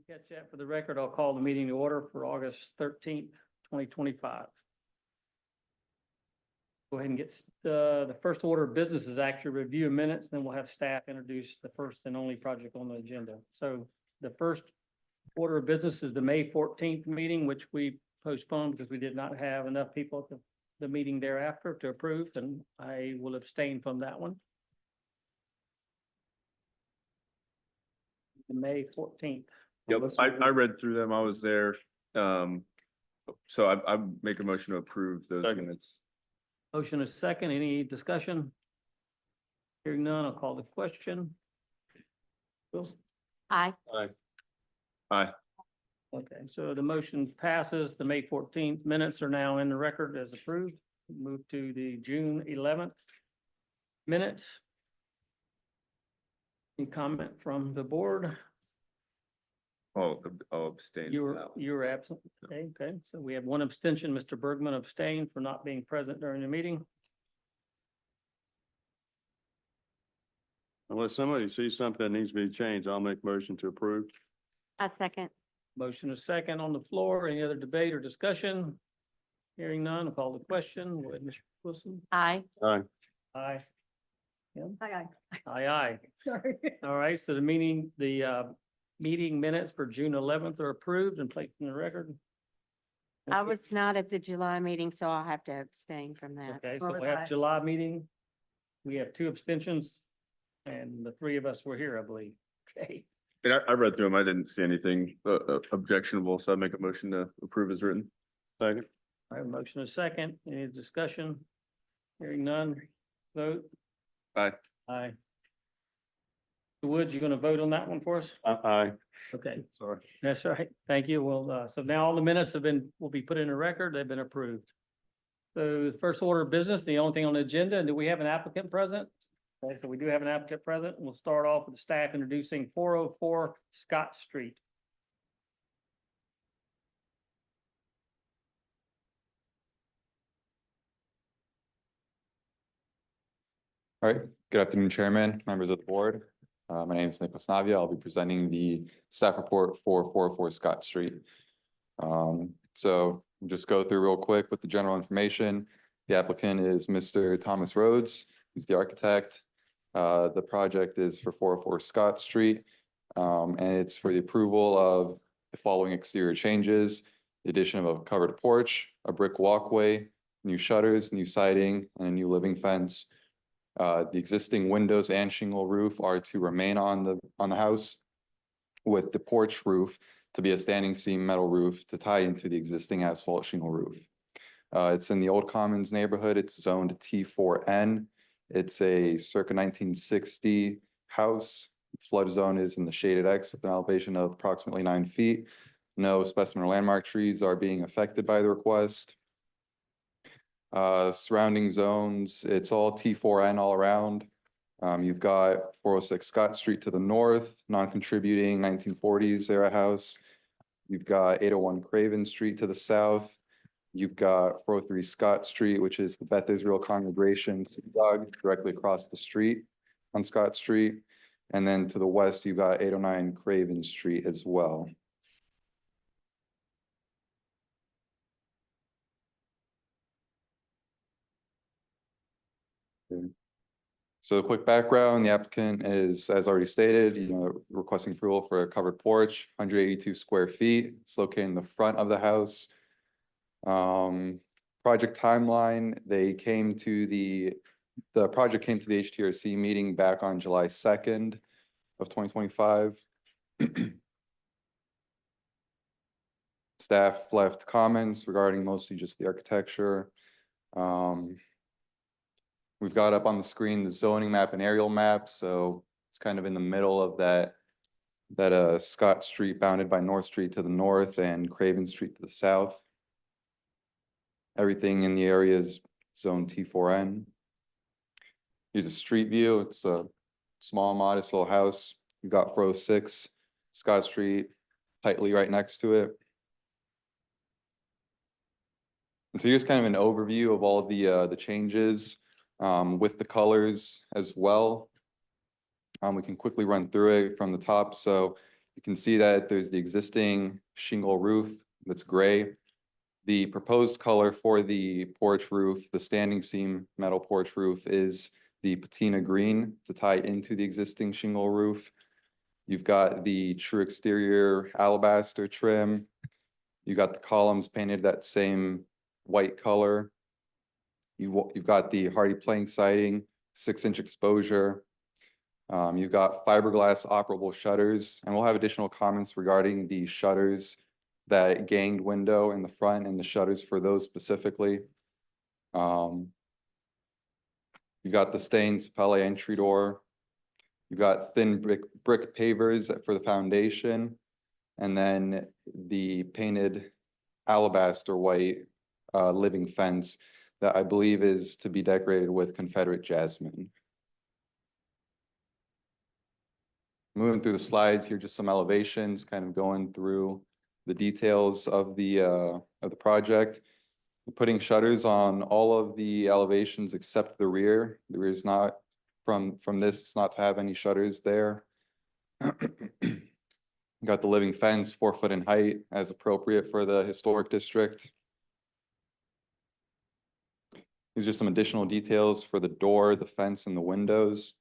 Catch that for the record. I'll call the meeting to order for August 13th, 2025. Go ahead and get the first order of business is actually review of minutes, then we'll have staff introduce the first and only project on the agenda. So the first order of business is the May 14th meeting, which we postponed because we did not have enough people at the meeting thereafter to approve, and I will abstain from that one. The May 14th. Yep, I read through them. I was there. So I make a motion to approve those minutes. Motion is second. Any discussion? Hearing none, I'll call the question. Wilson? Aye. Aye. Okay, so the motion passes. The May 14th minutes are now in the record as approved. Move to the June 11th minutes. Any comment from the board? I'll abstain. You were absent. Okay, so we have one abstention. Mr. Bergman abstained for not being present during the meeting. Unless somebody sees something that needs to be changed, I'll make motion to approve. A second. Motion is second on the floor. Any other debate or discussion? Hearing none, I'll call the question. Go ahead, Mr. Wilson. Aye. Aye. Aye. Aye. Aye, aye. Sorry. All right, so the meeting minutes for June 11th are approved and placed in the record. I was not at the July meeting, so I'll have to abstain from that. Okay, so we have July meeting. We have two abstentions and the three of us were here, I believe. Okay. And I read through them. I didn't see anything objectionable, so I make a motion to approve as written. Second. I have a motion and a second. Any discussion? Hearing none. Vote. Aye. Aye. Mr. Woods, you going to vote on that one for us? Aye. Okay, Sorry. that's all right. Thank you. Well, so now all the minutes will be put in the record. They've been approved. So the first order of business, the only thing on the agenda, and do we have an applicant present? Okay, so we do have an applicant present. We'll start off with the staff introducing 404 Scott Street. All right, good afternoon, Chairman, members of the board. My name is Nicholas Navia. I'll be presenting the staff report for 404 Scott Street. So we'll just go through real quick with the general information. The applicant is Mr. Thomas Rhodes. He's the architect. The project is for 404 Scott Street, and it's for the approval of the following exterior changes: the addition of a covered porch, a brick walkway, new shutters, new siding, and a new living fence. The existing windows and shingle roof are to remain on the house, with the porch roof to be a standing seam metal roof to tie into the existing asphalt shingle roof. It's in the Old Commons neighborhood. It's zoned T4N. It's a circa 1960 house. Flood zone is in the shaded X with an elevation of approximately 9 feet. No specimen or landmark trees are being affected by the request. Surrounding zones, it's all T4N all around. You've got 406 Scott Street to the north, non-contributing 1940s era house. You've got 801 Craven Street to the south. You've got 403 Scott Street, which is the Beth Israel Congregation synagogue directly across the street on Scott Street. And then to the west, you've got 809 Craven Street as well. So a quick background, the applicant is, as already stated, requesting approval for a covered porch, 182 square feet. It's located in the front of the house. Project timeline, the project came to the HTRC meeting back on July 2nd of 2025. Staff left comments regarding mostly just the architecture. We've got up on the screen the zoning map and aerial map, so it's kind of in the middle of that Scott Street bounded by North Street to the north and Craven Street to the south. Everything in the area is zone T4N. Here's a street view. It's a small, modest little house. You've got 406 Scott Street tightly right next to it. And so here's kind of an overview of all the changes with the colors as well. We can quickly run through it from the top. So You can see that there's the existing shingle roof that's gray. The proposed color for the porch roof, the standing seam metal porch roof, is the patina green to tie into the existing shingle roof. You've got the true exterior alabaster trim. You got the columns painted that same white color. You've got the hardy plank siding, 6-inch exposure. You've got fiberglass operable shutters, and we'll have additional comments regarding the shutters, that ganged window in the front and the shutters for those specifically. You got the stained Sapele entry door. You've got thin brick pavers for the foundation, and then the painted alabaster white living fence that I believe is to be decorated with Confederate jasmine. Moving through the slides here, just some elevations, kind of going through the details of the project. We're putting shutters on all of the elevations except the rear. The rear is not from this, it's not to have any shutters there. Got the living fence, 4 foot in height, as appropriate for the historic district. These are some additional details for the door, the fence, and the windows.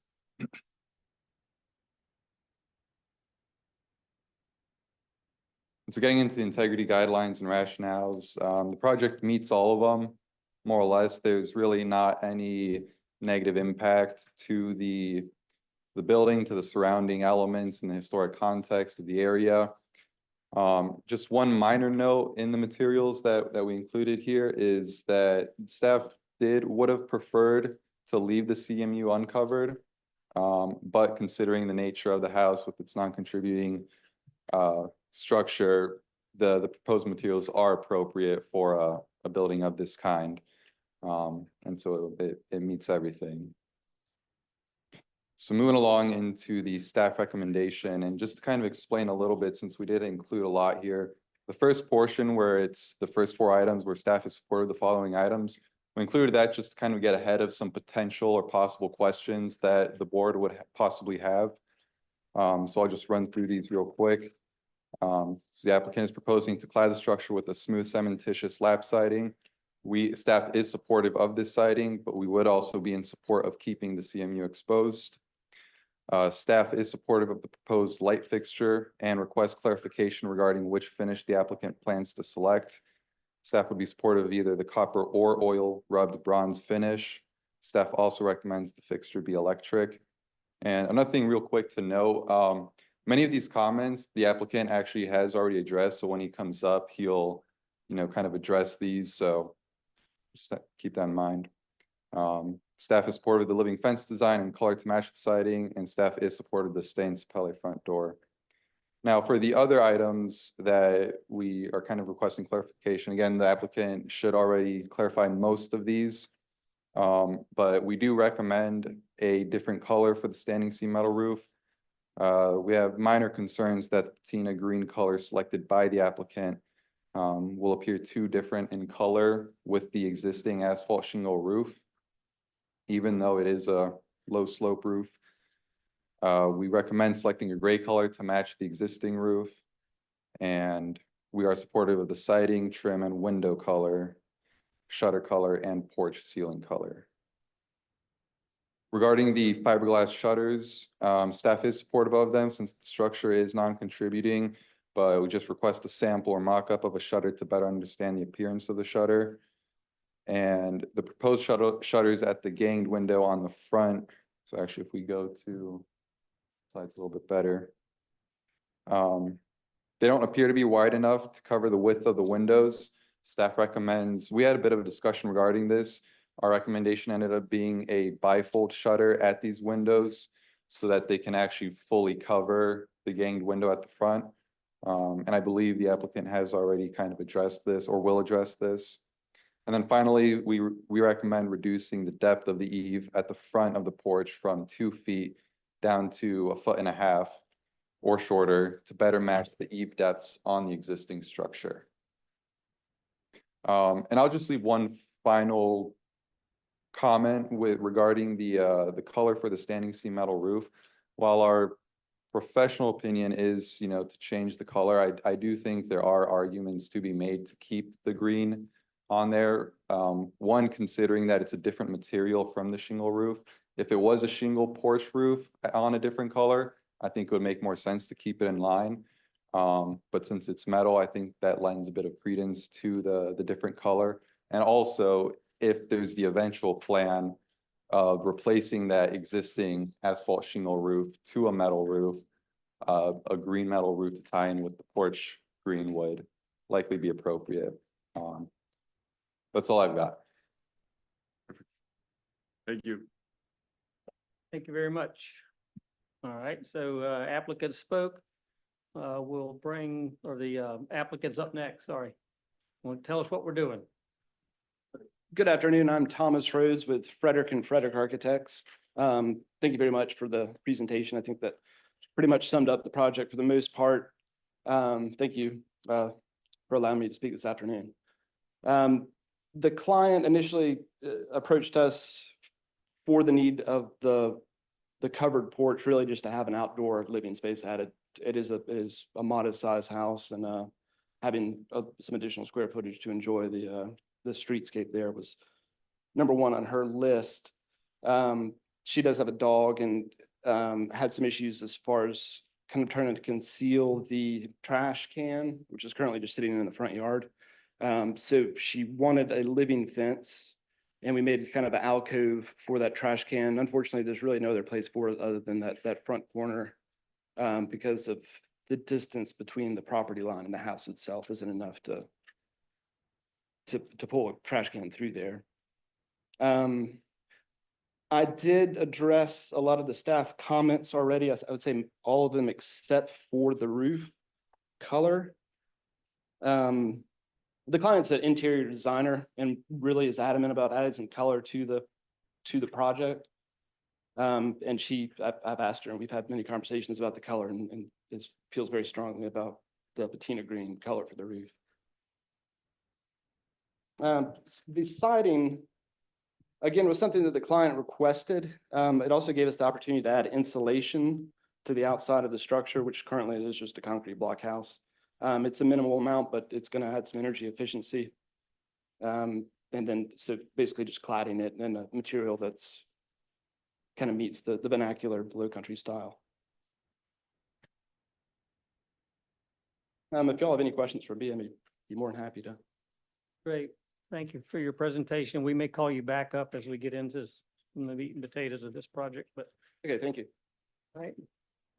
So getting into the integrity guidelines and rationales, the project meets all of them, more or less. There's really not any negative impact to the building, to the surrounding elements and the historic context of the area. Just one minor note in the materials that we included here is that staff would have preferred to leave the CMU uncovered, but considering the nature of the house with its non-contributing structure, the proposed materials are appropriate for a building of this kind. And so it meets everything. So moving along into the staff recommendation, and just to kind of explain a little bit, since we did include a lot here, the first portion where it's the first 4 items where staff is supportive of the following items, we included that just to kind of get ahead of some potential or possible questions that the board would possibly have. So I'll just run through these real quick. So the applicant is proposing to clad the structure with a smooth cementitious lap siding. Staff is supportive of this siding, but we would also be in support of keeping the CMU exposed. Staff is supportive of the proposed light fixture and requests clarification regarding which finish the applicant plans to select. Staff would be supportive of either the copper or oil rubbed bronze finish. Staff also recommends the fixture be electric. And another thing real quick to note, many of these comments, the applicant actually has already addressed. So when he comes up, he'll, kind of address these. So just keep that in mind. Staff is supportive of the living fence design and color to match the siding, and staff is supportive of the stained Sapele front door. Now, for the other items that we are kind of requesting clarification, again, the applicant should already clarify most of these, but we do recommend a different color for the standing seam metal roof. We have minor concerns that the patina green color selected by the applicant will appear too different in color with the existing asphalt shingle roof, even though it is a low slope roof. We recommend selecting a gray color to match the existing roof, and we are supportive of the siding, trim, and window color, shutter color, and porch ceiling color. Regarding the fiberglass shutters, staff is supportive of them since the structure is non-contributing, but we just request a sample or mock-up of a shutter to better understand the appearance of the shutter. And the proposed shutters at the ganged window on the front. So actually, if we go to slides a little bit better. They don't appear to be wide enough to cover the width of the windows. Staff recommends, we had a bit of a discussion regarding this. Our recommendation ended up being a bifold shutter at these windows so that they can actually fully cover the ganged window at the front. And I believe the applicant has already kind of addressed this or will address this. And then finally, we recommend reducing the depth of the eave at the front of the porch from 2 feet down to 1.5 feet or shorter to better match the eave depths on the existing structure. And I'll just leave one final comment regarding the color for the standing seam metal roof. While our professional opinion is, to change the color. I do think there are arguments to be made to keep the green on there. One, considering that it's a different material from the shingle roof. If it was a shingle porch roof on a different color, I think it would make more sense to keep it in line. But since it's metal, I think that lends a bit of credence to the different color. And also, if there's the eventual plan of replacing that existing asphalt shingle roof to a metal roof, a green metal roof to tie in with the porch green would likely be appropriate. That's all I've got. Thank you. Thank you very much. All right, so applicant spoke. We'll bring, or the applicant's up next, sorry. Want to tell us what we're doing? Good afternoon. I'm Thomas Rhodes with Frederick and Frederick Architects. Thank you very much for the presentation. I think that pretty much summed up the project for the most part. Thank you for allowing me to speak this afternoon. The client initially approached us for the need of the covered porch, really just to have an outdoor living space added. It is a modest size house, and having some additional square footage to enjoy the streetscape there was number one on her list. She does have a dog and had some issues as far as kind of trying to conceal the trash can, which is currently just sitting in the front yard. So she wanted a living fence, and we made kind of an alcove for that trash can. Unfortunately, there's really no other place for it other than that front corner, because of the distance between the property line and the house itself isn't enough to pull a trash can through there. I did address a lot of the staff comments already. I would say all of them except for the roof color. The client's an interior designer and really is adamant about adding some color to the project. And I've asked her, and we've had many conversations about the color, and feels very strongly about the patina green color for the roof. The siding, again, was something that the client requested. It also gave us the opportunity to add insulation to the outside of the structure, which currently is just a concrete block house. It's a minimal amount, but it's going to add some energy efficiency. And then, so basically just cladding it in a material that's kind of meets the vernacular low country style. If y'all have any questions for me, I'd be more than happy to. Great. Thank you for your presentation. We may call you back up as we get into some of the meat and potatoes of this project, but, Okay, thank you. all right.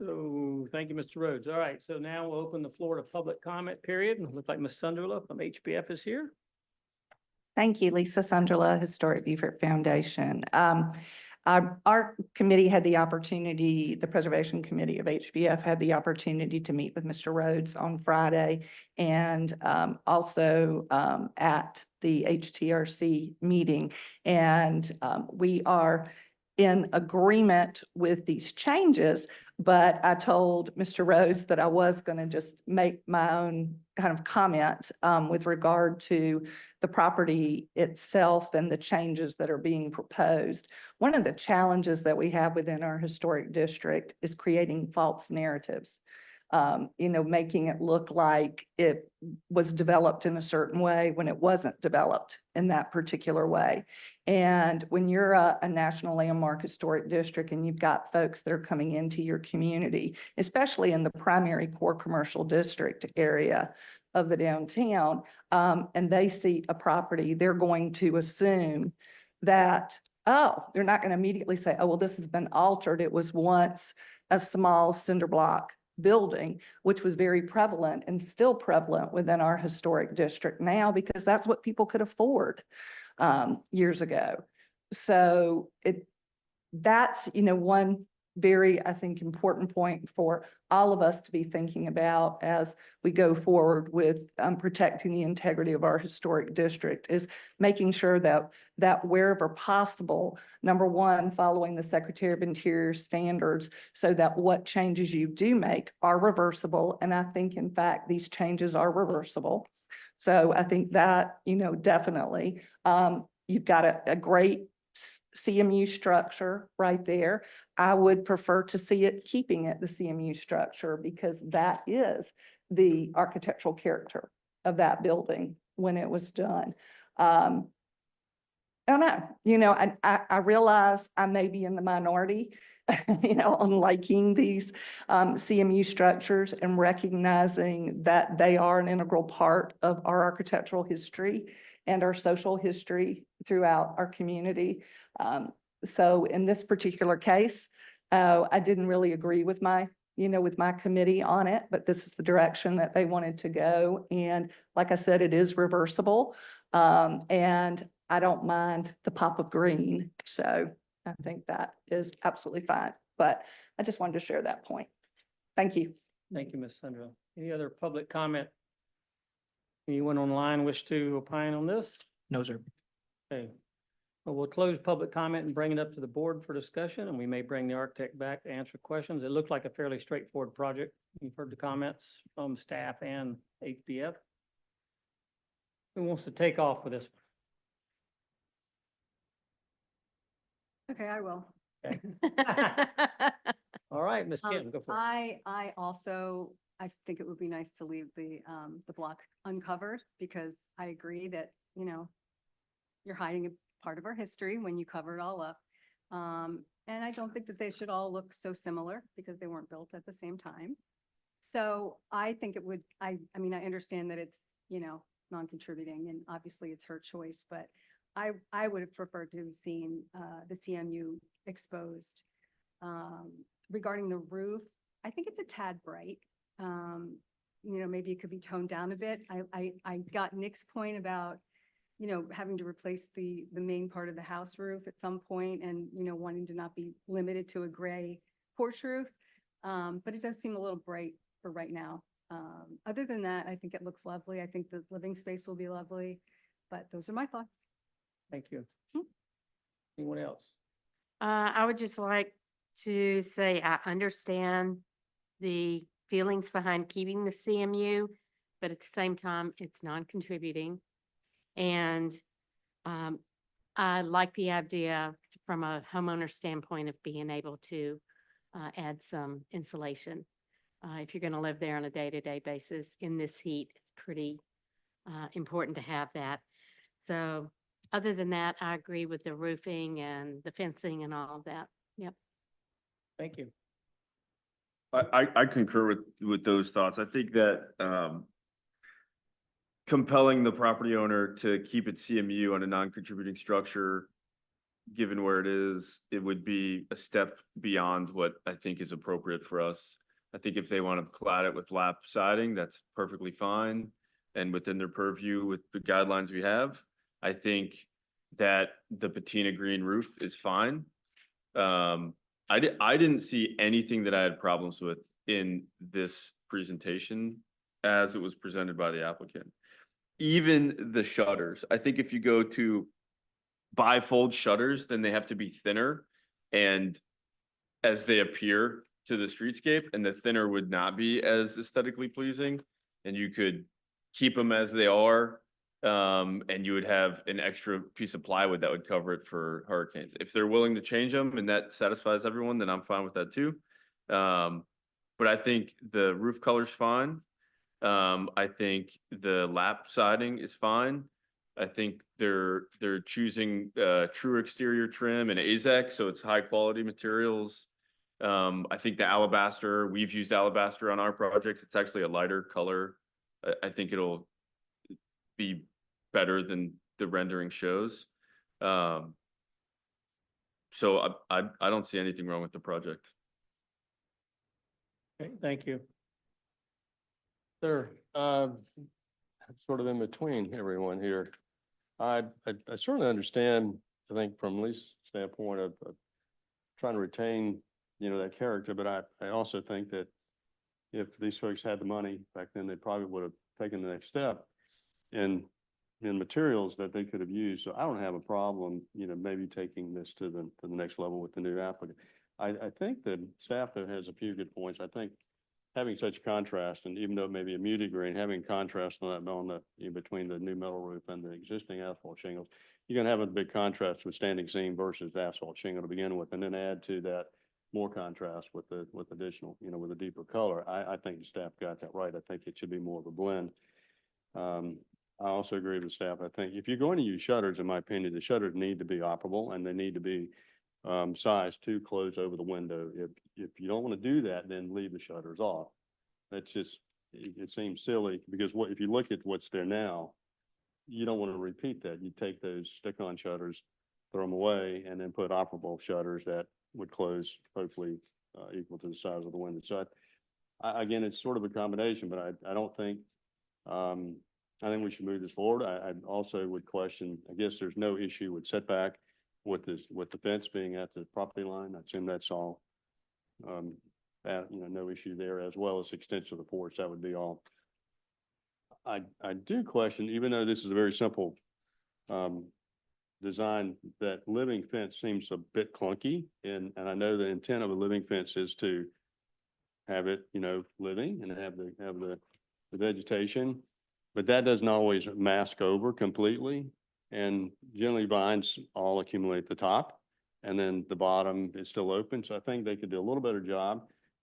So, thank you, Mr. Rhodes. All right, so now we'll open the floor to public comment period. It looks like Ms. Sunderland from HBF is here. Thank you, Lisa Sunderla, Historic Beaufort Foundation. Our committee had the opportunity, the Preservation Committee of HBF had the opportunity to meet with Mr. Rhodes on Friday, and also at the HTRC meeting. And we are in agreement with these changes, but I told Mr. Rhodes that I was going to just make my own kind of comment with regard to the property itself and the changes that are being proposed. One of the challenges that we have within our historic district is creating false narratives. Making it look like it was developed in a certain way when it wasn't developed in that particular way. And when you're a national landmark historic district and you've got folks that are coming into your community, especially in the primary core commercial district area of the downtown, and they see a property, they're going to assume that, oh, they're not going to immediately say, oh, well, this has been altered. It was once a small cinder block building, which was very prevalent and still prevalent within our historic district now, because that's what people could afford years ago. So that's one very, I think, important point for all of us to be thinking about as we go forward with protecting the integrity of our historic district, is making sure that wherever possible, number one, following the Secretary of Interior standards, so that what changes you do make are reversible. And I think, in fact, these changes are reversible. So I think that, definitely, you've got a great CMU structure right there. I would prefer to see it keeping it the CMU structure because that is the architectural character of that building when it was done. I don't know, I realize I may be in the minority, on liking these CMU structures and recognizing that they are an integral part of our architectural history and our social history throughout our community. So in this particular case, I didn't really agree with my committee on it, but this is the direction that they wanted to go. And like I said, it is reversible. And I don't mind the pop of green. So I think that is absolutely fine, but I just wanted to share that point. Thank you. Thank you, Ms. Sandra. Any other public comment? Anyone online wish to opine on this? No, sir. Okay. Well, we'll close public comment and bring it up to the board for discussion, and we may bring the architect back to answer questions. It looked like a fairly straightforward project. You've heard the comments from staff and HDF. Who wants to take off with this? Okay, I will. Okay. All right, Ms. Kim, go for it. I also, I think it would be nice to leave the block uncovered because I agree that, you're hiding a part of our history when you cover it all up. And I don't think that they should all look so similar because they weren't built at the same time. So I think it would, I mean, I understand that it's, non-contributing and obviously it's her choice, but I would have preferred to have seen the CMU exposed. Regarding the roof, I think it's a tad bright. Maybe it could be toned down a bit. I got Nick's point about, having to replace the main part of the house roof at some point and, wanting to not be limited to a gray porch roof. But it does seem a little bright for right now. Other than that, I think it looks lovely. I think the living space will be lovely, but those are my thoughts. Thank you. Anyone else? I would just like to say I understand the feelings behind keeping the CMU, but at the same time, it's non-contributing. And I like the idea from a homeowner standpoint of being able to add some insulation. If you're going to live there on a day-to-day basis in this heat, it's pretty important to have that. So other than that, I agree with the roofing and the fencing and all of that. Yep. Thank you. I concur with those thoughts. I think that, compelling the property owner to keep its CMU on a non-contributing structure, given where it is, it would be a step beyond what I think is appropriate for us. I think if they want to clad it with lap siding, that's perfectly fine and within their purview with the guidelines we have. I think that the patina green roof is fine. I didn't see anything that I had problems with in this presentation as it was presented by the applicant. Even the shutters, I think if you go to bifold shutters, then they have to be thinner and as they appear to the streetscape, and the thinner would not be as aesthetically pleasing. And you could keep them as they are, and you would have an extra piece of plywood that would cover it for hurricanes. If they're willing to change them and that satisfies everyone, then I'm fine with that too. But I think the roof color's fine. I think the lap siding is fine. I think they're choosing true exterior trim and AZEK, so it's high quality materials. I think the alabaster, we've used alabaster on our projects. It's actually a lighter color. I think it'll be better than the rendering shows. So I don't see anything wrong with the project. Okay, thank you. Sir, Sort of in between everyone here. I certainly understand, I think from Lisa's standpoint of trying to retain, that character, but I also think that if these folks had the money back then, they probably would have taken the next step in materials that they could have used. So I don't have a problem, maybe taking this to the next level with the new applicant. I think that staff has a few good points. I think having such contrast, and even though it may be a muted green, having contrast on that between the new metal roof and the existing asphalt shingles, you're gonna have a big contrast with standing seam versus asphalt shingle to begin with, and then add to that more contrast with additional, with a deeper color. I think the staff got that right. I think it should be more of a blend. I also agree with staff. I think if you're going to use shutters, in my opinion, the shutters need to be operable and they need to be sized to close over the window. If you don't want to do that, then leave the shutters off. That's just, it seems silly because if you look at what's there now, you don't want to repeat that. You take those stick-on shutters, throw them away, and then put operable shutters that would close hopefully equal to the size of the window. So again, it's sort of a combination, but I don't think, I think we should move this forward. I also would question, I guess there's no issue with setback with the fence being at the property line. I assume that's all, no issue there, as well as extension of the porch. That would be all. I do question, even though this is a very simple design, that living fence seems a bit clunky. And I know the intent of a living fence is to have it, living and have the vegetation, but that doesn't always mask over completely. And generally vines all accumulate at the top and then the bottom is still open. So I think they could do a little better job,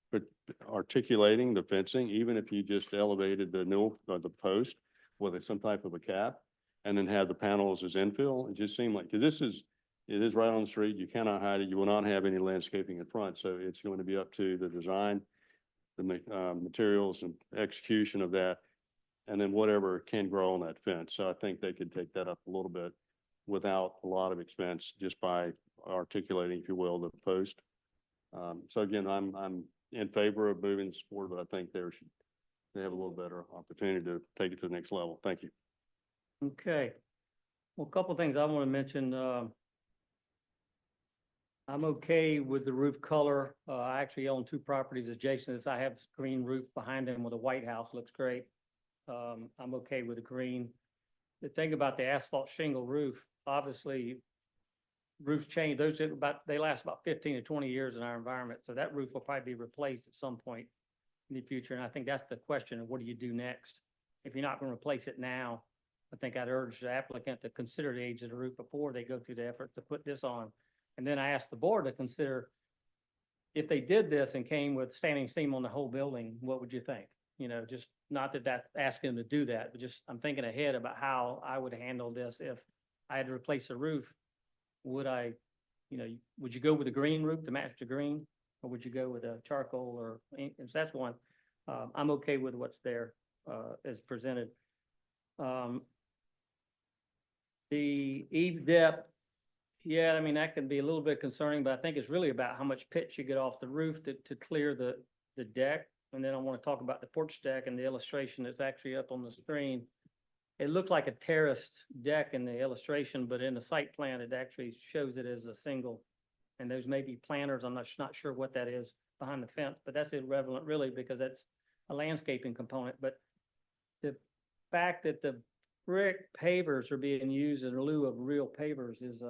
but articulating the fencing, even if you just elevated the post with some type of a cap and then have the panels as infill. It just seemed like, because it is right on the street. You cannot hide it. You will not have any landscaping in front. So it's going to be up to the design, the materials and execution of that, and then whatever can grow on that fence. So I think they could take that up a little bit without a lot of expense, just by articulating, if you will, the post. So again, I'm in favor of moving this forward, but I think they have a little better opportunity to take it to the next level. Thank you. Okay. Well, a couple of things I want to mention. I'm okay with the roof color. I actually own two properties adjacent. I have this green roof behind them with a white house. Looks great. I'm okay with the green. The thing about the asphalt shingle roof, obviously, roofs change. They last about 15 to 20 years in our environment. So that roof will probably be replaced at some point in the future. And I think that's the question of what do you do next? If you're not going to replace it now, I think I'd urge the applicant to consider the age of the roof before they go through the effort to put this on. And then I asked the board to consider, if they did this and came with standing seam on the whole building, what would you think? Just not that that's asking them to do that, but just I'm thinking ahead about how I would handle this if I had to replace a roof. Would you go with a green roof to match the green, or would you go with a charcoal or, if that's one, I'm okay with what's there, as presented. The eave depth, yeah, I mean, that can be a little bit concerning, but I think it's really about how much pitch you get off the roof to clear the deck. And then I want to talk about the porch deck and the illustration that's actually up on the screen. It looked like a terraced deck in the illustration, but in the site plan, it actually shows it as a single. And those may be planters. I'm not sure what that is behind the fence, but that's irrelevant really, because that's a landscaping component. But the fact that the brick pavers are being used in lieu of real pavers is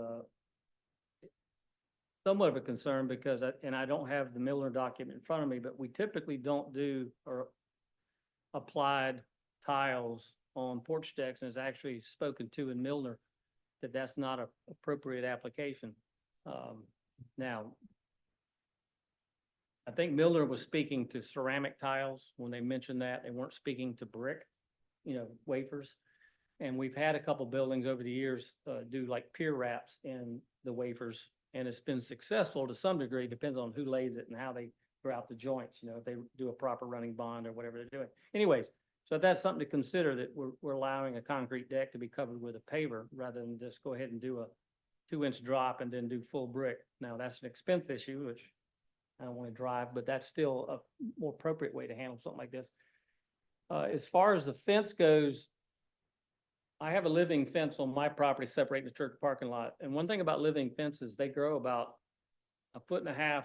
somewhat of a concern, because I don't have the Milner document in front of me, but we typically don't do or applied tiles on porch decks, and it's actually spoken to in Milner that that's not an appropriate application. Now, I think Milner was speaking to ceramic tiles when they mentioned that. They weren't speaking to brick, wafers. And we've had a couple buildings over the years do like pier wraps in the wafers, and it's been successful to some degree. Depends on who lays it and how they grout the joints, if they do a proper running bond or whatever they're doing. Anyways, so that's something to consider, that we're allowing a concrete deck to be covered with a paver rather than just go ahead and do a 2-inch drop and then do full brick. Now, that's an expense issue, which I don't want to drive, but that's still a more appropriate way to handle something like this. As far as the fence goes, I have a living fence on my property separating the church parking lot. And one thing about living fences, they grow about 1.5 feet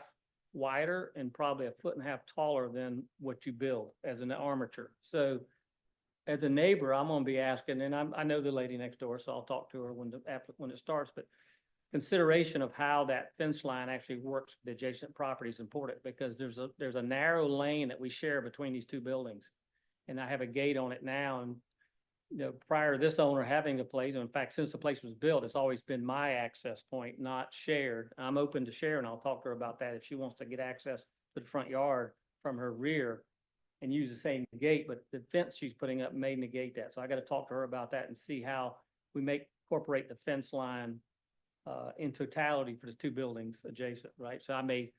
wider and probably 1.5 feet taller than what you build as an armature. So as a neighbor, I'm going to be asking, and I know the lady next door, so I'll talk to her when it starts, but consideration of how that fence line actually works with the adjacent property is important, because there's a narrow lane that we share between these two buildings. And I have a gate on it now, and you know, prior to this owner having the place, and in fact, since the place was built, it's always been my access point, not shared. I'm open to share, and I'll talk to her about that if she wants to get access to the front yard from her rear and use the same gate, but the fence she's putting up may negate that. So I got to talk to her about that and see how we incorporate the fence line in totality for the two buildings adjacent, right? So I may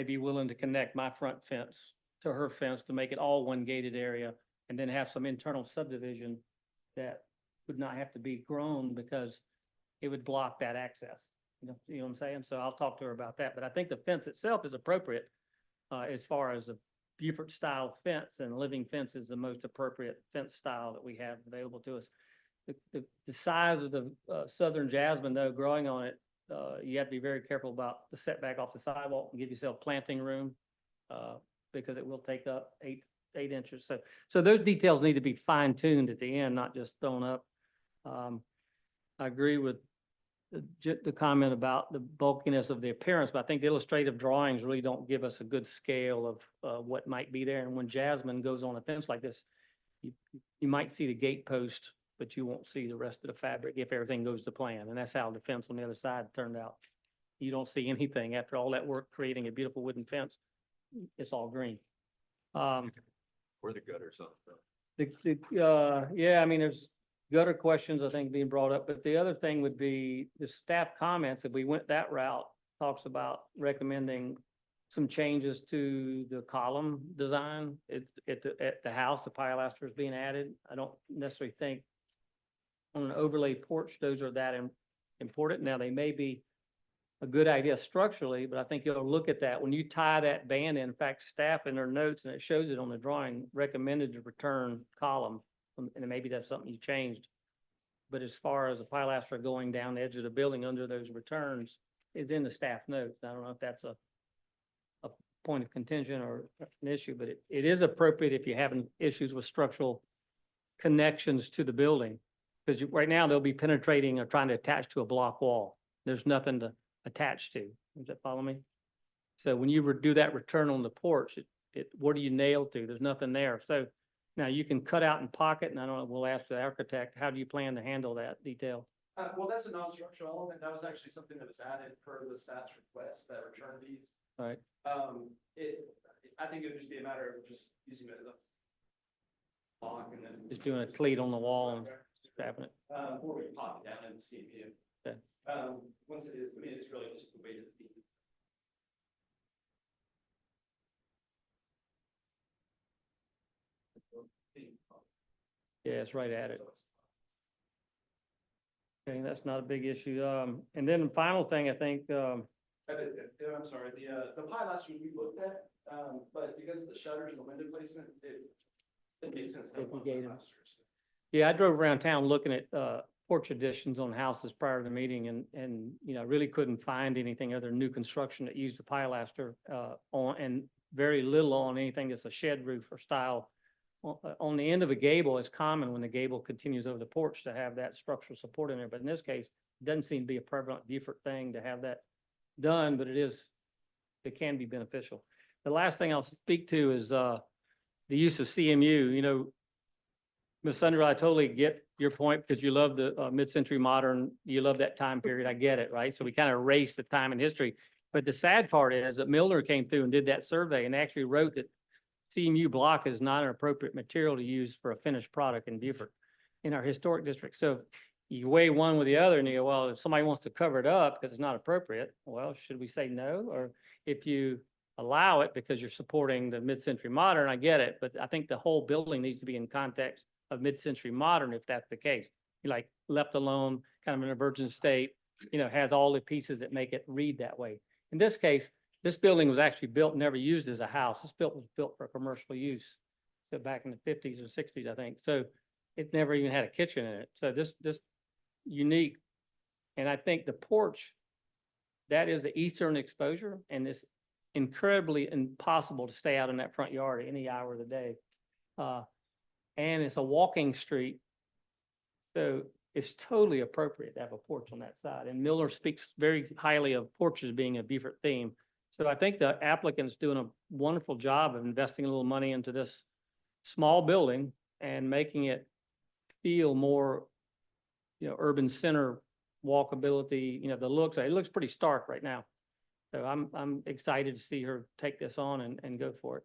be willing to connect my front fence to her fence to make it all one gated area, and then have some internal subdivision that would not have to be grown because it would block that access. You know what I'm saying? So I'll talk to her about that. But I think the fence itself is appropriate as far as a Beaufort style fence, and living fence is the most appropriate fence style that we have available to us. The size of the southern jasmine though, growing on it, you have to be very careful about the setback off the sidewalk and give yourself planting room because it will take up eight inches. So those details need to be fine tuned at the end, not just thrown up. I agree with the comment about the bulkiness of the appearance, but I think the illustrative drawings really don't give us a good scale of what might be there. And when jasmine goes on a fence like this, you might see the gate post, but you won't see the rest of the fabric if everything goes to plan. And that's how the fence on the other side turned out. You don't see anything after all that work creating a beautiful wooden fence. It's all green. Or the gutters on. Yeah, I mean, there's gutter questions, I think, being brought up, but the other thing would be the staff comments, if we went that route, talks about recommending some changes to the column design at the house, the pilasters being added. I don't necessarily think on an overlay porch, those are that important. Now, they may be a good idea structurally, but I think you'll look at that when you tie that band in. In fact, staff in their notes, and it shows it on the drawing, recommended to return column, and maybe that's something you changed. But as far as a pilaster going down the edge of the building under those returns is in the staff notes. I don't know if that's a point of contention or an issue, but it is appropriate if you're having issues with structural connections to the building. Because right now they'll be penetrating or trying to attach to a block wall. There's nothing to attach to. Does that follow me? So when you do that return on the porch, what do you nail to? There's nothing there. So now you can cut out and pocket, and I don't know, we'll ask the architect, how do you plan to handle that detail? Well, that's a non-structural element. That was actually something that was added per the staff's request that return these. All right. I think it would just be a matter of just using it as a block and then. Just doing a cleat on the wall and strapping it. Or we pop it down in the CPU. Okay. Once it is, I mean, it's really just the weight of the beam. Yeah, it's right at it. Okay, that's not a big issue. And then the final thing, I think, I'm sorry, the pilasters we looked at, but because of the shutters and the window placement, it makes sense to have If we one gave them- pilasters. yeah, I drove around town looking at porch additions on houses prior to the meeting, and you know, really couldn't find anything other than new construction that used a pilaster on, and very little on anything that's a shed roof or style. On the end of a gable, it's common when the gable continues over the porch to have that structural support in there, but in this case, it doesn't seem to be a prevalent Beaufort thing to have that done, but it can be beneficial. The last thing I'll speak to is the use of CMU. You know, Ms. Sunderland, I totally get your point because you love the mid-century modern, you love that time period. I get it, right? So we kind of erase the time in history. But the sad part is that Milner came through and did that survey and actually wrote that CMU block is not an appropriate material to use for a finished product in Beaufort, in our historic district. So you weigh one with the other and you go, well, if somebody wants to cover it up because it's not appropriate, well, should we say no? Or if you allow it because you're supporting the mid-century modern, I get it. But I think the whole building needs to be in context of mid-century modern if that's the case. You like left alone, kind of in a virgin state, you know, has all the pieces that make it read that way. In this case, this building was actually built, never used as a house. This was built for commercial use. So back in the 50s or 60s, I think. So it never even had a kitchen in it. So this unique. And I think the porch, that is the eastern exposure, and it's incredibly impossible to stay out in that front yard at any hour of the day. And it's a walking street. So it's totally appropriate to have a porch on that side. And Miller speaks very highly of porches being a Beaufort theme. So I think the applicant's doing a wonderful job of investing a little money into this small building and making it feel more, urban center walkability, the looks, it looks pretty stark right now. So I'm excited to see her take this on and go for it.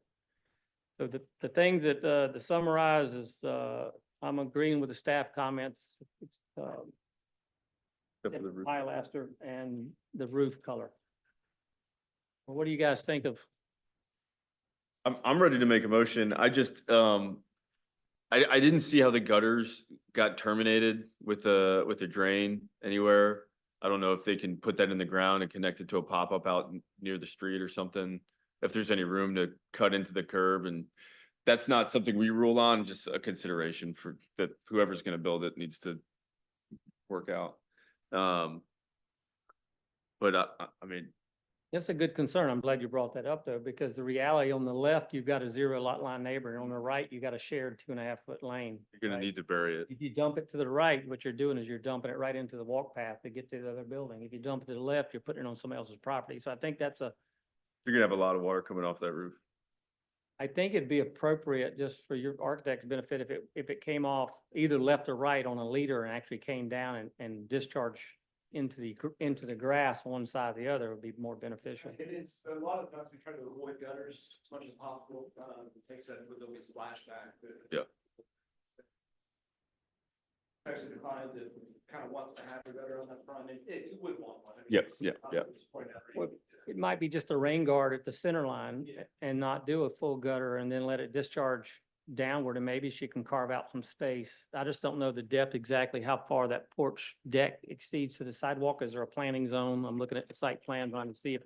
So the things that, to summarize is, I'm agreeing with the staff comments. Except for the roof. Pilaster and the roof color. Well, what do you guys think of? I'm ready to make a motion. I just, I didn't see how the gutters got terminated with a drain anywhere. I don't know if they can put that in the ground and connect it to a pop-up out near the street or something. If there's any room to cut into the curb, and that's not something we rule on, just a consideration for that whoever's gonna build it needs to work out. But I mean, That's a good concern. I'm glad you brought that up though, because the reality on the left, you've got a 0 lot line neighbor, and on the right, you got a shared 2.5 foot lane. you're gonna right? need to bury it. If you dump it to the right, what you're doing is you're dumping it right into the walk path to get to the other building. If you dump it to the left, you're putting it on somebody else's property. So I think You're gonna have a lot of water coming off that roof. I think it'd be appropriate just for your architect's benefit if it came off either left or right on a leader and actually came down and discharged into the grass on one side or the other would be more beneficial. It is, a lot of times we try to avoid gutters as much as possible, takes that, there'll be splashback. Yeah. Especially the client that kind of wants to have a gutter on the front, you would want one. I mean, Yep, it's- yeah, yeah. just point out. Well, It might be just a rain guard at the center line and not do a full gutter and then let it discharge downward, and maybe she can carve out some space. I just don't know the depth exactly how far that porch deck exceeds to the sidewalk. Is there a planting zone? I'm looking at the site plan trying to see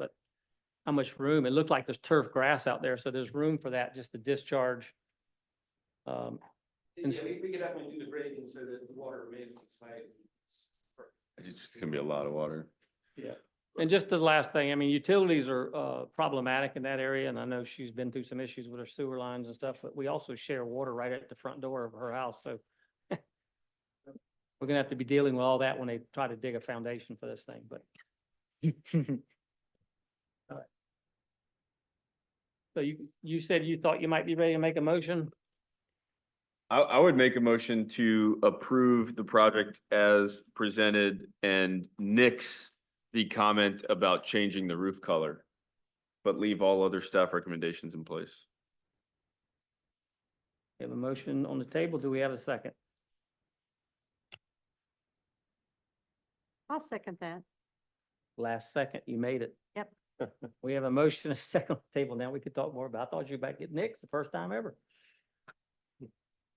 how much room. It looked like there's turf grass out there, so there's room for that just to discharge. Yeah, we could definitely do the grading so that the water remains on site. It's just gonna be a lot of water. Yeah. And just the last thing, I mean, utilities are problematic in that area, and I know she's been through some issues with her sewer lines and stuff, but we also share water right at the front door of her house, so we're gonna have to be dealing with all that when they try to dig a foundation for this thing, but. All right. So you said you thought you might be ready to make a motion? I would make a motion to approve the project as presented and nix the comment about changing the roof color, but leave all other staff recommendations in place. We have a motion on the table. Do we have a second? I'll second that. Last second, you made it. Yep. We have a motion, a second on the table. Now we could talk more about, I thought you were about to get Nick's the first time ever.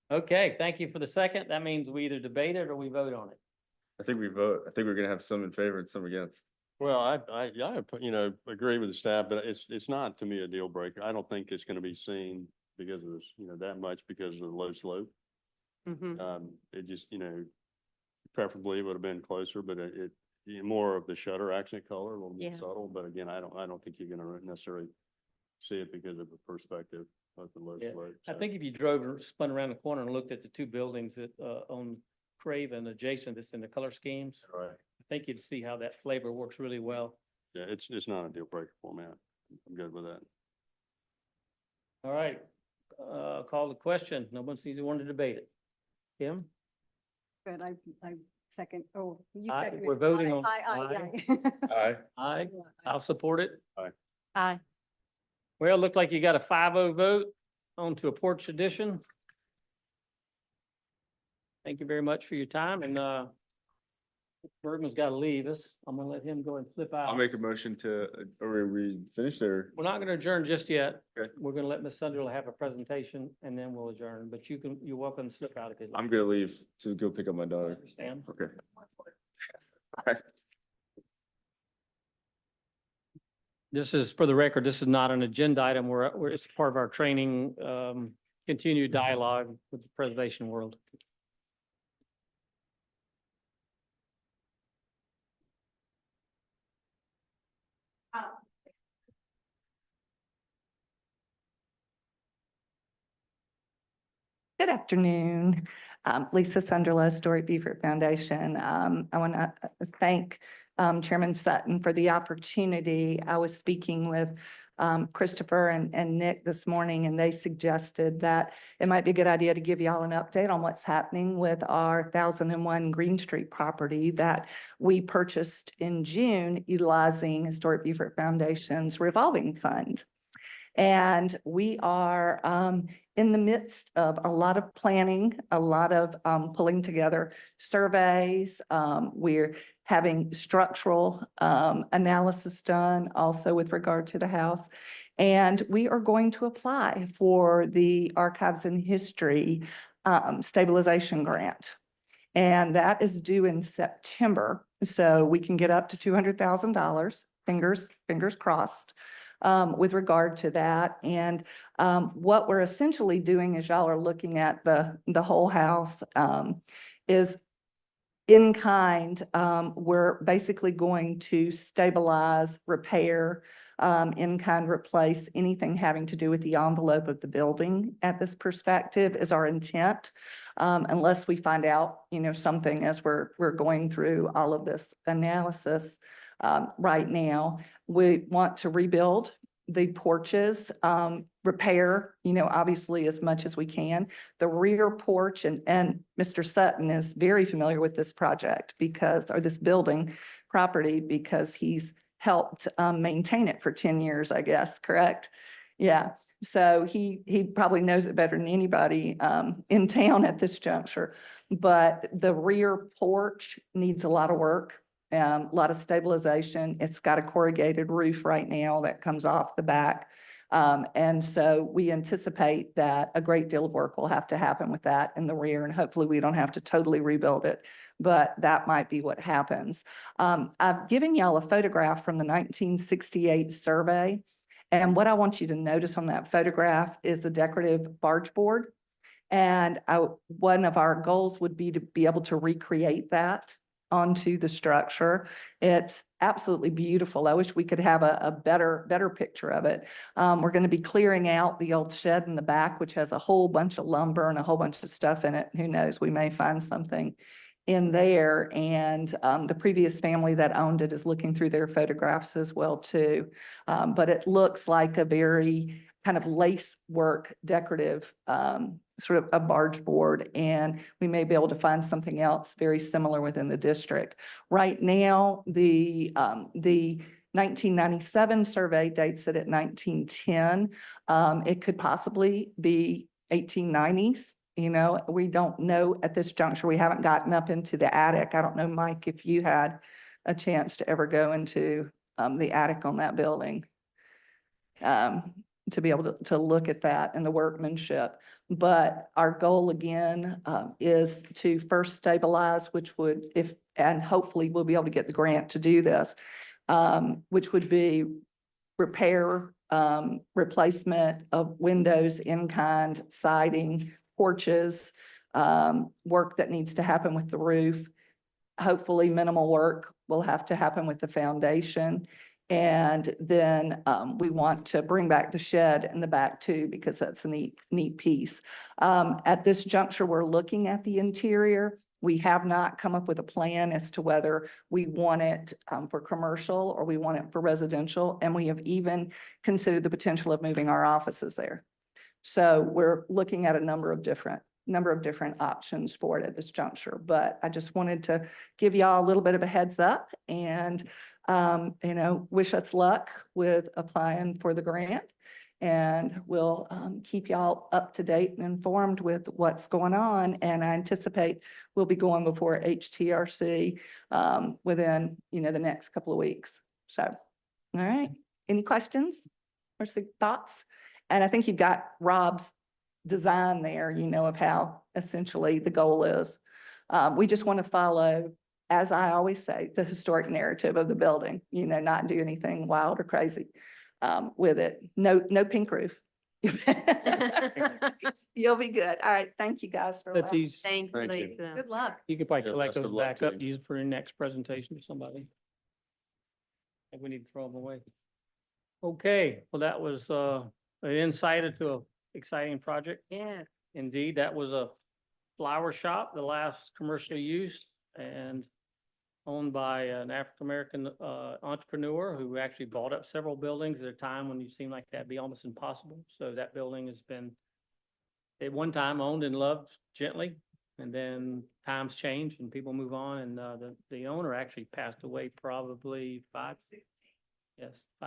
Okay, thank you for the second. That means we either debate it or we vote on it. I think we vote. I think we're gonna have some in favor and some against. Well, I, agree with the staff, but it's not to me a deal breaker. I don't think it's gonna be seen because of this, that much because of the low slope. Mm-hmm. It just, preferably would have been closer, but more of the shutter accent color, a little more Yeah. subtle, but again, I don't think you're gonna necessarily see it because of the perspective of the low Yeah. slope. I so. think if you drove or spun around the corner and looked at the two buildings that, on Craven adjacent, that's in the color schemes, Right. I think you'd see how that flavor works really well. Yeah, it's not a deal breaker for me. I'm good with that. All right, call the question. No one seems to want to debate it. Kim? But I second, oh, you Aye, seconded. we're voting on- Aye. Aye. Aye, I'll support it. Aye. Well, it looked like you got a 5-0 vote onto a porch edition. Thank you very much for your time, and Bergman's got to leave us. I'm gonna let him go and slip out. I'll make a motion to, are we finished there? We're not gonna adjourn just yet. Okay. We're gonna let Ms. Sunderland have a presentation, and then we'll adjourn, but you're welcome to slip out if you'd like. I'm gonna leave to go pick up my I daughter. understand. Okay. This is, for the record, this is not an agenda item. It's part of our training, continued dialogue with the preservation world. Good afternoon. Lisa Sunderland, Historic Beaufort Foundation. I want to thank Chairman Sutton for the opportunity. I was speaking with Christopher and Nick this morning, and they suggested that it might be a good idea to give y'all an update on what's happening with our 1001 Green Street property that we purchased in June utilizing Historic Beaufort Foundation's revolving fund. And we are in the midst of a lot of planning, a lot of pulling together surveys. We're having structural analysis done also with regard to the house. And we are going to apply for the Archives and History Stabilization Grant. And that is due in September. So we can get up to $200,000, fingers crossed, with regard to that. And what we're essentially doing is y'all are looking at the whole house is in kind. We're basically going to stabilize, repair, in kind replace anything having to do with the envelope of the building at this perspective is our intent. Unless we find out, something as we're going through all of this analysis right now. We want to rebuild the porches, repair, obviously as much as we can. The rear porch, and Mr. Sutton is very familiar with this project or this building property because he's helped maintain it for 10 years, I guess, correct? Yeah. So he probably knows it better than anybody in town at this juncture. But the rear porch needs a lot of work. A lot of stabilization. It's got a corrugated roof right now that comes off the back. And so we anticipate that a great deal of work will have to happen with that in the rear, and hopefully we don't have to totally rebuild it, but that might be what happens. I've given y'all a photograph from the 1968 survey. And what I want you to notice on that photograph is the decorative barge board. And one of our goals would be to be able to recreate that onto the structure. It's absolutely beautiful. I wish we could have a better picture of it. We're going to be clearing out the old shed in the back, which has a whole bunch of lumber and a whole bunch of stuff in it. Who knows, we may find something in there. And the previous family that owned it is looking through their photographs as well too. But it looks like a very kind of lace work decorative sort of a barge board, and we may be able to find something else very similar within the district. Right now, the 1997 survey dates it at 1910. It could possibly be 1890s. We don't know at this juncture. We haven't gotten up into the attic. I don't know, Mike, if you had a chance to ever go into the attic on that building. To be able to look at that and the workmanship. But our goal again is to first stabilize, which would, and hopefully we'll be able to get the grant to do this, which would be repair, replacement of windows, in-kind, siding, porches, work that needs to happen with the roof. Hopefully minimal work will have to happen with the foundation. And then we want to bring back the shed in the back too, because that's a neat piece. At this juncture, we're looking at the interior. We have not come up with a plan as to whether we want it for commercial or we want it for residential. And we have even considered the potential of moving our offices there. So we're looking at a number of different options for it at this juncture. But I just wanted to give y'all a little bit of a heads up and wish us luck with applying for the grant, and we'll keep y'all up to date and informed with what's going on. And I anticipate we'll be going before HTRC within, the next couple of weeks. So, all right. Any questions or thoughts? And I think you've got Rob's design there, of how essentially the goal is. We just want to follow, as I always say, the historic narrative of the building, not do anything wild or crazy with it. No pink roof. You'll be good. All right. Thank you guys for But allowing- these, Thanks, Thank you. Lisa. Good luck. you could probably Yeah, collect best of those luck back up, to you. use for your next presentation to somebody. I think we need to throw them away. Okay, well, that was an insight into an exciting project. Yeah. Indeed, that was a flower shop, the last commercial use, and owned by an African-American, entrepreneur who actually bought up several buildings at a time when it seemed like that'd be almost impossible. So that building has been at one time owned and loved gently, and then times change and people move on, and, the owner actually passed away probably 5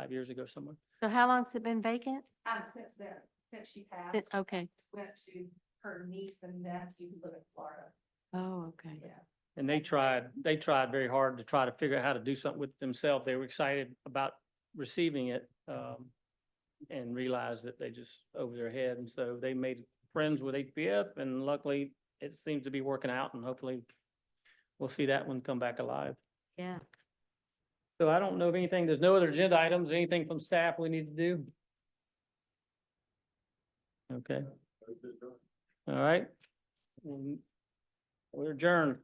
years ago somewhere. So how long's it been vacant? Since then, since she passed, Okay. went to her niece and nephew who live in Florida. Oh, okay. And they tried very hard to try to figure out how to do something with themselves. They were excited about receiving it, and realized that they just over their head. And so they made friends with HBF, and luckily it seems to be working out, and hopefully we'll see that one come back alive. Yeah. So I don't know of anything, there's no other agenda items, anything from staff we need to do? Okay. All right. We're adjourned.